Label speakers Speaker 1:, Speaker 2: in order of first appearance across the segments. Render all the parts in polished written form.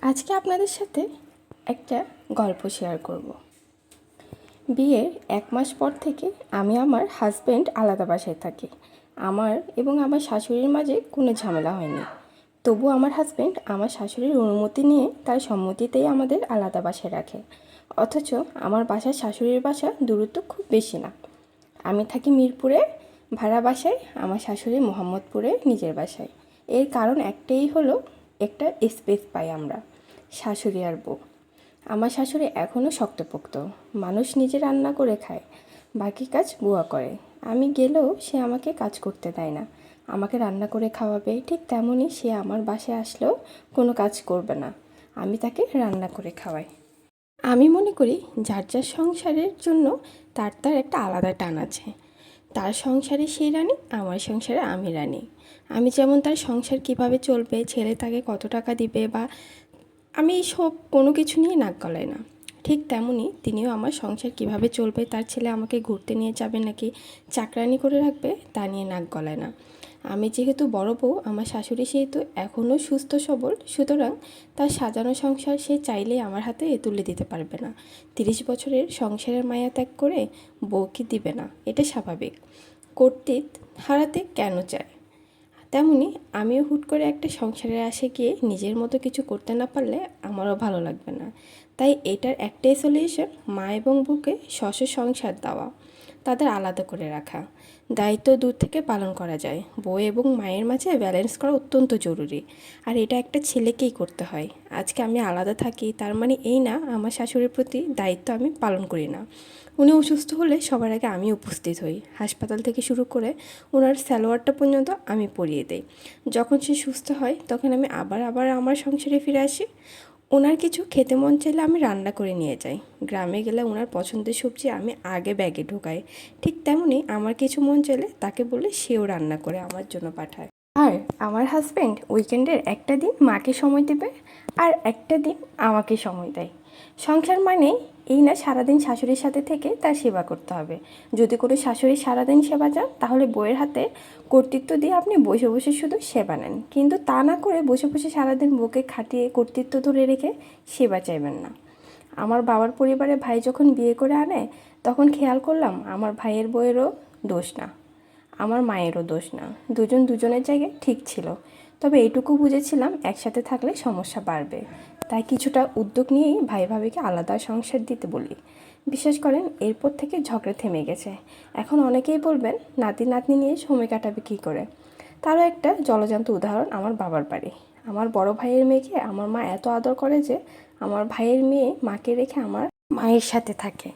Speaker 1: আজকে আপনাদের সাথে একটা গল্প শেয়ার করব। বিয়ের 1 মাস পর থেকে আমি আমার হাজব্যান্ড আলাদা বাসায় থাকি। আমার এবং আমার শাশুড়ির মাঝে কোনো ঝামেলা হয়নি। তবু আমার হাজব্যান্ড আমার শাশুড়ির অনুমতি নিয়ে তার সম্মতিতেই আমাদের আলাদা বাসায় রাখে। অথচ আমার বাসার শাশুড়ির বাসা দূরত্ব খুব বেশি না। আমি থাকি মিরপুরে ভাড়া বাসায়, আমার শাশুড়ি মোহাম্মদপুরে নিজের বাসায়। এর কারণ একটাই হলো, একটা স্পেস পাই আমরা শাশুড়ি আর বউ। আমার শাশুড়ি এখনও শক্তপোক্ত, মানুষ নিজে রান্না করে খায়, বাকি কাজ বুয়া করে। আমি গেলেও সে আমাকে কাজ করতে দেয় না, আমাকে রান্না করে খাওয়াবে। ঠিক তেমনই সে আমার বাসায় আসলেও কোনো কাজ করবে না, আমি তাকে রান্না করে খাওয়াই। আমি মনে করি যার যার সংসারের জন্য তার তার একটা আলাদা টান আছে। তার সংসারে সে রানী, আমার সংসারে আমি রানী। আমি যেমন তার সংসার কিভাবে চলবে, ছেলে তাকে কত টাকা দিবে, বা আমি সব কোনো কিছু নিয়ে নাক গলাই না, ঠিক তেমনই তিনিও আমার সংসার কিভাবে চলবে, তার ছেলে আমাকে ঘুরতে নিয়ে যাবে নাকি চাকরানি করে রাখবে, তা নিয়ে নাক গলায় না। আমি যেহেতু বড় বউ, আমার শাশুড়ি সেহেতু এখনও সুস্থ সবল, সুতরাং তার সাজানো সংসার সে চাইলেই আমার হাতে তুলে দিতে পারবে না। 30 বছরের সংসারের মায়া ত্যাগ করে বউকে দিবে না, এটা স্বাভাবিক। কর্তৃত্ব হারাতে কেন চায়? তেমনি আমিও হুট করে একটা সংসারের আশে গিয়ে নিজের মতো কিছু করতে না পারলে আমারও ভালো লাগবে না। তাই এটার একটাই সলিউশন, মা এবং বউকে সংসার দেওয়া, তাদের আলাদা করে রাখা। দায়িত্ব দূর থেকে পালন করা যায়, বউ এবং মায়ের মাঝে ব্যালেন্স করা অত্যন্ত জরুরি। আর এটা একটা ছেলেকেই করতে হয়। আজকে আমি আলাদা থাকি তার মানে এই না আমার শাশুড়ির প্রতি দায়িত্ব আমি পালন করি না। উনি অসুস্থ হলে সবার আগে আমি উপস্থিত হই, হাসপাতাল থেকে শুরু করে ওনার সালোয়ারটা পর্যন্ত আমি পরিয়ে দিই। যখন সে সুস্থ হয় তখন আমি আবার আমার সংসারে ফিরে আসি। ওনার কিছু খেতে মন চাইলে আমি রান্না করে নিয়ে যাই। গ্রামে গেলে ওনার পছন্দের সবজি আমি আগে ব্যাগে ঢোকাই। ঠিক তেমনি আমার কিছু মন চাইলে তাকে বলে সেও রান্না করে আমার জন্য পাঠায়। আর আমার হাজব্যান্ড উইকেন্ডের একটা দিন মাকে সময় দেবে, আর একটা দিন আমাকে সময় দেয়। সংসার মানে এই না সারাদিন শাশুড়ির সাথে থেকে তার সেবা করতে হবে। যদি কোনো শাশুড়ি সারাদিন সেবা চান, তাহলে বউয়ের হাতে কর্তৃত্ব দিয়ে আপনি বসে বসে শুধু সেবা নেন, কিন্তু তা না করে বসে বসে সারাদিন বউকে খাটিয়ে কর্তৃত্ব ধরে রেখে সেবা চাইবেন না। আমার বাবার পরিবারে ভাই যখন বিয়ে করে আনে, তখন খেয়াল করলাম আমার ভাইয়ের বউয়েরও দোষ না, আমার মায়েরও দোষ না, দুজন দুজনের জায়গায় ঠিক ছিল। তবে এইটুকু বুঝেছিলাম একসাথে থাকলে সমস্যা বাড়বে, তাই কিছুটা উদ্যোগ নিয়েই ভাই ভাবিকে আলাদা সংসার দিতে বলি। বিশ্বাস করেন, এরপর থেকে ঝগড়া থেমে গেছে। এখন অনেকেই বলবেন নাতি নাতনি নিয়ে সময় কাটাবে কী করে। তারও একটা জলজান্ত উদাহরণ আমার বাবার বাড়ি। আমার বড় ভাইয়ের মেয়েকে আমার মা এত আদর করে যে আমার ভাইয়ের মেয়ে মাকে রেখে আমার মায়ের সাথে থাকে।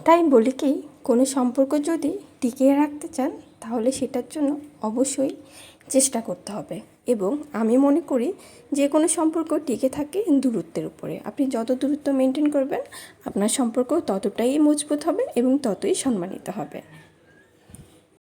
Speaker 1: তাই বলি কি, কোনো সম্পর্ক যদি টিকিয়ে রাখতে চান, তাহলে সেটার জন্য অবশ্যই চেষ্টা করতে হবে। এবং আমি মনে করি যে কোনো সম্পর্ক টিকে থাকে দূরত্বের উপরে। আপনি যত দূরত্ব মেনটেন করবেন, আপনার সম্পর্ক ততটাই মজবুত হবে এবং ততই সম্মানিত হবে।